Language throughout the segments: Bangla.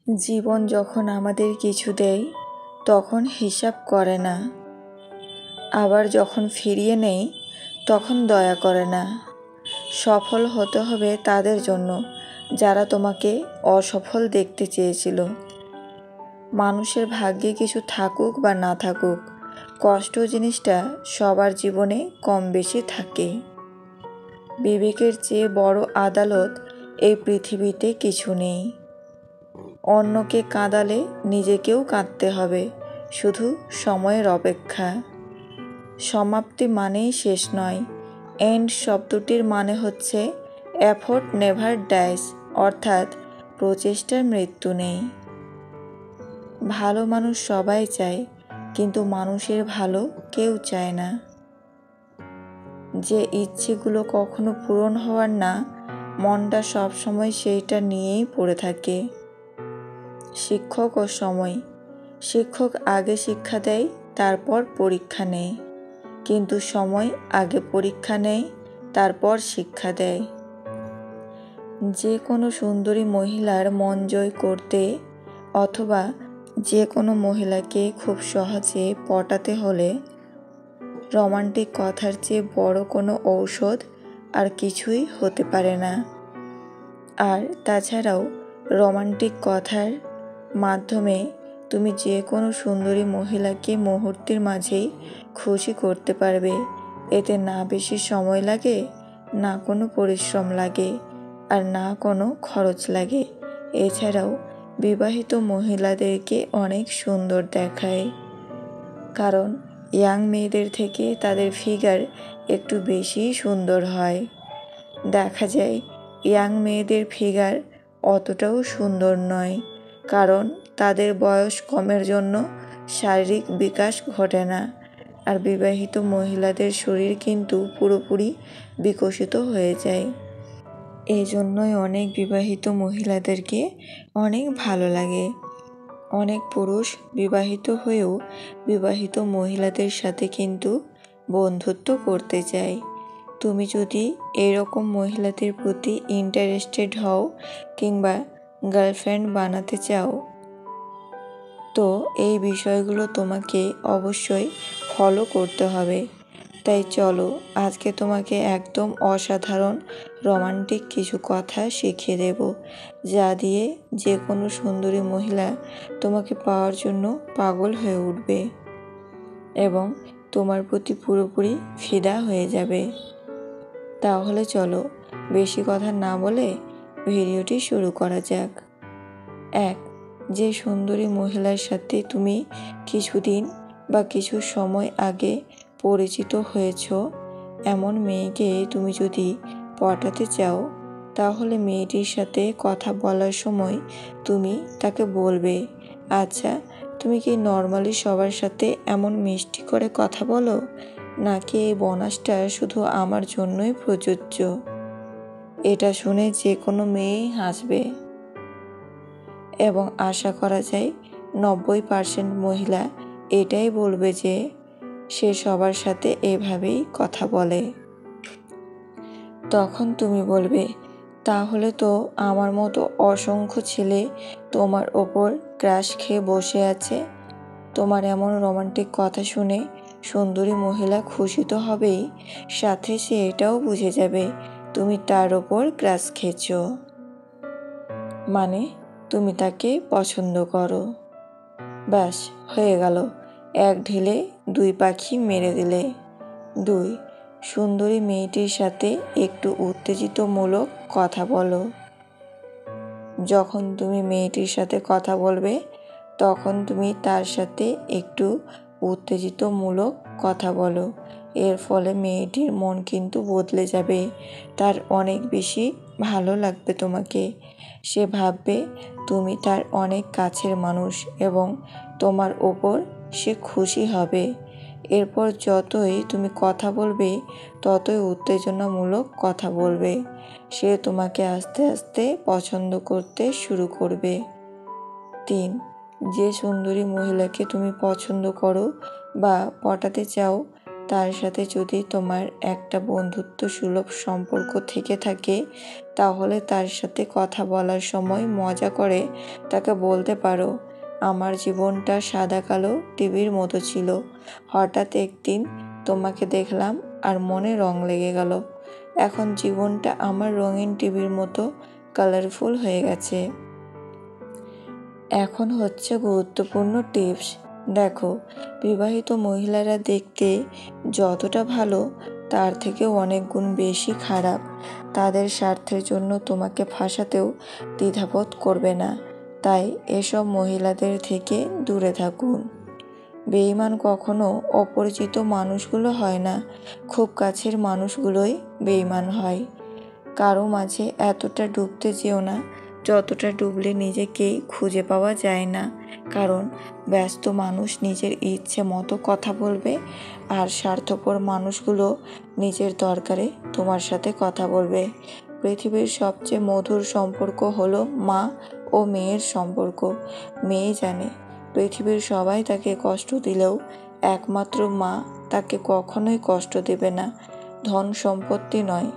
জীবন যখন আমাদের কিছু দেয় তখন হিসাব করে না, আবার যখন ফিরিয়ে নেয় তখন দয়া করে না। সফল হতে হবে তাদের জন্য যারা তোমাকে অসফল দেখতে চেয়েছিল। মানুষের ভাগ্যে কিছু থাকুক বা না থাকুক, কষ্ট জিনিসটা সবার জীবনে কম বেশি থাকে। বিবেকের চেয়ে বড় আদালত এই পৃথিবীতে কিছু নেই। অন্যকে কাঁদালে নিজেকেও কাঁদতে হবে, শুধু সময়ের অপেক্ষা। সমাপ্তি মানেই শেষ নয়। এন্ড শব্দটির মানে হচ্ছে এফোর্ট নেভার ডাইস, অর্থাৎ প্রচেষ্টার মৃত্যু নেই। ভালো মানুষ সবাই চায়, কিন্তু মানুষের ভালো কেউ চায় না। যে ইচ্ছেগুলো কখনো পূরণ হওয়ার না, মনটা সবসময় সেইটা নিয়েই পড়ে থাকে। শিক্ষক ও সময়। শিক্ষক আগে শিক্ষা দেয়, তারপর পরীক্ষা নেয়, কিন্তু সময় আগে পরীক্ষা নেয়, তারপর শিক্ষা দেয়। যে কোনো সুন্দরী মহিলার মন জয় করতে অথবা যে কোনো মহিলাকে খুব সহজে পটাতে হলে রোমান্টিক কথার চেয়ে বড় কোনো ঔষধ আর কিছুই হতে পারে না। আর তাছাড়াও রোমান্টিক কথার মাধ্যমে তুমি যে কোনো সুন্দরী মহিলাকে মুহূর্তের মাঝেই খুশি করতে পারবে। এতে না বেশি সময় লাগে, না কোনো পরিশ্রম লাগে, আর না কোনো খরচ লাগে। এছাড়াও বিবাহিত মহিলাদেরকে অনেক সুন্দর দেখায়, কারণ ইয়াং মেয়েদের থেকে তাদের ফিগার একটু বেশি সুন্দর হয়। দেখা যায় ইয়াং মেয়েদের ফিগার অতটাও সুন্দর নয়, কারণ তাদের বয়স কমের জন্য শারীরিক বিকাশ ঘটে না। আর বিবাহিত মহিলাদের শরীর কিন্তু পুরোপুরি বিকশিত হয়ে যায়। এই জন্যই অনেক বিবাহিত মহিলাদেরকে অনেক ভালো লাগে। অনেক পুরুষ বিবাহিত হয়েও বিবাহিত মহিলাদের সাথে কিন্তু বন্ধুত্ব করতে চায়। তুমি যদি এরকম মহিলাদের প্রতি ইন্টারেস্টেড হও কিংবা গার্লফ্রেন্ড বানাতে চাও, তো এই বিষয়গুলো তোমাকে অবশ্যই ফলো করতে হবে। তাই চলো আজকে তোমাকে একদম অসাধারণ রোমান্টিক কিছু কথা শিখিয়ে দেব, যা দিয়ে যে কোনো সুন্দরী মহিলা তোমাকে পাওয়ার জন্য পাগল হয়ে উঠবে এবং তোমার প্রতি পুরোপুরি ফিদা হয়ে যাবে। তাহলে চলো বেশি কথা না বলে ভিডিওটি শুরু করা যাক। 1. যে সুন্দরী মহিলার সাথে তুমি কিছুদিন বা কিছু সময় আগে পরিচিত হয়েছ, এমন মেয়েকে তুমি যদি পটাতে চাও, তাহলে মেয়েটির সাথে কথা বলার সময় তুমি তাকে বলবে, আচ্ছা তুমি কি নর্মালি সবার সাথে এমন মিষ্টি করে কথা বলো, নাকি এই বোনাসটা শুধু আমার জন্যই প্রযোজ্য? এটা শুনে যে কোনো মেয়েই হাসবে এবং আশা করা যায় 90% মহিলা এটাই বলবে যে সে সবার সাথে এভাবেই কথা বলে। তখন তুমি বলবে, তাহলে তো আমার মতো অসংখ্য ছেলে তোমার ওপর ক্রাশ খেয়ে বসে আছে। তোমার এমন রোমান্টিক কথা শুনে সুন্দরী মহিলা খুশি তো হবেই, সাথে সে এটাও বুঝে যাবে তুমি তার ওপর ক্রাশ খেয়েছ, মানে তুমি তাকে পছন্দ করো। ব্যাস হয়ে গেল, এক ঢিলে দুই পাখি মেরে দিলে। 2. সুন্দরী মেয়েটির সাথে একটু উত্তেজিতমূলক কথা বলো। যখন তুমি মেয়েটির সাথে কথা বলবে, তখন তুমি তার সাথে একটু উত্তেজিতমূলক কথা বলো। এর ফলে মেয়েটির মন কিন্তু বদলে যাবে, তার অনেক বেশি ভালো লাগবে তোমাকে। সে ভাববে তুমি তার অনেক কাছের মানুষ এবং তোমার ওপর সে খুশি হবে। এরপর যতই তুমি কথা বলবে, ততই উত্তেজনামূলক কথা বলবে। সে তোমাকে আস্তে আস্তে পছন্দ করতে শুরু করবে। 3. যে সুন্দরী মহিলাকে তুমি পছন্দ করো বা পটাতে চাও, তার সাথে যদি তোমার একটা বন্ধুত্ব সুলভ সম্পর্ক থেকে থাকে, তাহলে তার সাথে কথা বলার সময় মজা করে তাকে বলতে পারো, আমার জীবনটা সাদা কালো টিভির মতো ছিল, হঠাৎ একদিন তোমাকে দেখলাম আর মনে রং লেগে গেল। এখন জীবনটা আমার রঙিন টিভির মতো কালারফুল হয়ে গেছে। এখন হচ্ছে গুরুত্বপূর্ণ টিপস। দেখো, বিবাহিত মহিলারা দেখতে যতটা ভালো তার থেকেও অনেক গুণ বেশি খারাপ। তাদের স্বার্থের জন্য তোমাকে ফাঁসাতেও দ্বিধাবোধ করবে না, তাই এসব মহিলাদের থেকে দূরে থাকুন। বেঈমান কখনো অপরিচিত মানুষগুলো হয় না, খুব কাছের মানুষগুলোই বেঈমান হয়। কারো মাঝে এতটা ডুবতে যেও না যতটা ডুবলে নিজেকেই খুঁজে পাওয়া যায় না, কারণ ব্যস্ত মানুষ নিজের ইচ্ছে মতো কথা বলবে, আর স্বার্থপর মানুষগুলো নিজের দরকারে তোমার সাথে কথা বলবে। পৃথিবীর সবচেয়ে মধুর সম্পর্ক হলো মা ও মেয়ের সম্পর্ক। মেয়ে জানে পৃথিবীর সবাই তাকে কষ্ট দিলেও একমাত্র মা তাকে কখনোই কষ্ট দেবে না। ধন সম্পত্তি নয়,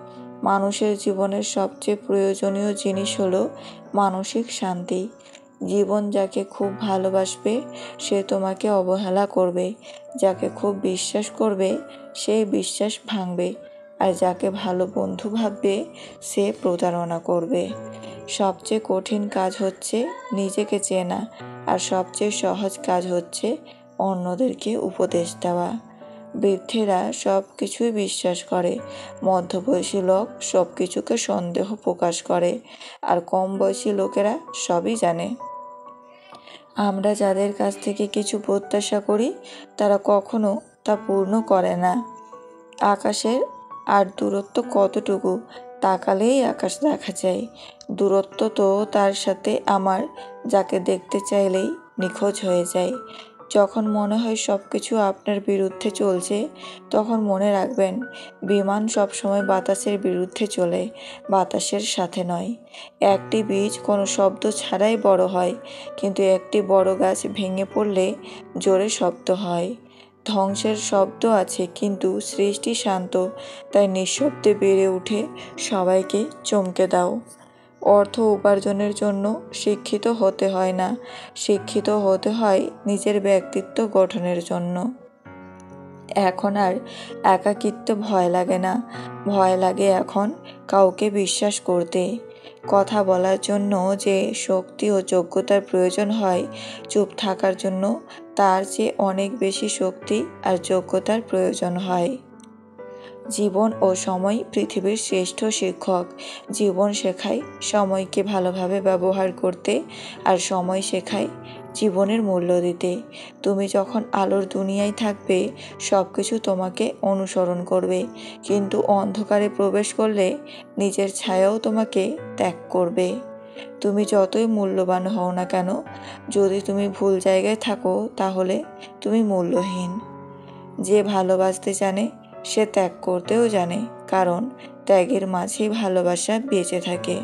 মানুষের জীবনের সবচেয়ে প্রয়োজনীয় জিনিস হলো মানসিক শান্তি। জীবন যাকে খুব ভালোবাসবে সে তোমাকে অবহেলা করবে, যাকে খুব বিশ্বাস করবে সেই বিশ্বাস ভাঙবে, আর যাকে ভালো বন্ধু ভাববে সে প্রতারণা করবে। সবচেয়ে কঠিন কাজ হচ্ছে নিজেকে চেনা, আর সবচেয়ে সহজ কাজ হচ্ছে অন্যদেরকে উপদেশ দেওয়া। বৃদ্ধেরা সব কিছুই বিশ্বাস করে, মধ্যবয়সী লোক সব কিছুকে সন্দেহ প্রকাশ করে, আর কম বয়সী লোকেরা সবই জানে। আমরা যাদের কাছ থেকে কিছু প্রত্যাশা করি তারা কখনো তা পূর্ণ করে না। আকাশের আর দূরত্ব কতটুকু, তাকালেই আকাশ দেখা যায়। দূরত্ব তো তার সাথে আমার, যাকে দেখতে চাইলেই নিখোঁজ হয়ে যায়। যখন মনে হয় সব কিছু আপনার বিরুদ্ধে চলছে, তখন মনে রাখবেন বিমান সবসময় বাতাসের বিরুদ্ধে চলে, বাতাসের সাথে নয়। একটি বীজ কোনো শব্দ ছাড়াই বড় হয়, কিন্তু একটি বড় গাছ ভেঙে পড়লে জোরে শব্দ হয়। ধ্বংসের শব্দ আছে, কিন্তু সৃষ্টি শান্ত, তাই নিঃশব্দে বেড়ে উঠে সবাইকে চমকে দাও। অর্থ উপার্জনের জন্য শিক্ষিত হতে হয় না, শিক্ষিত হতে হয় নিজের ব্যক্তিত্ব গঠনের জন্য। এখন আর একাকিত্ব ভয় লাগে না, ভয় লাগে এখন কাউকে বিশ্বাস করতে। কথা বলার জন্য যে শক্তি ও যোগ্যতার প্রয়োজন হয়, চুপ থাকার জন্য তার চেয়ে অনেক বেশি শক্তি আর যোগ্যতার প্রয়োজন হয়। জীবন ও সময় পৃথিবীর শ্রেষ্ঠ শিক্ষক। জীবন শেখায় সময়কে ভালোভাবে ব্যবহার করতে, আর সময় শেখায় জীবনের মূল্য দিতে। তুমি যখন আলোর দুনিয়ায় থাকবে সব কিছু তোমাকে অনুসরণ করবে, কিন্তু অন্ধকারে প্রবেশ করলে নিজের ছায়াও তোমাকে ত্যাগ করবে। তুমি যতই মূল্যবান হও না কেন, যদি তুমি ভুল জায়গায় থাকো তাহলে তুমি মূল্যহীন। যে ভালোবাসতে জানে সে ত্যাগ করতেও জানে, কারণ ত্যাগের মাঝেই ভালোবাসা বেঁচে থাকে।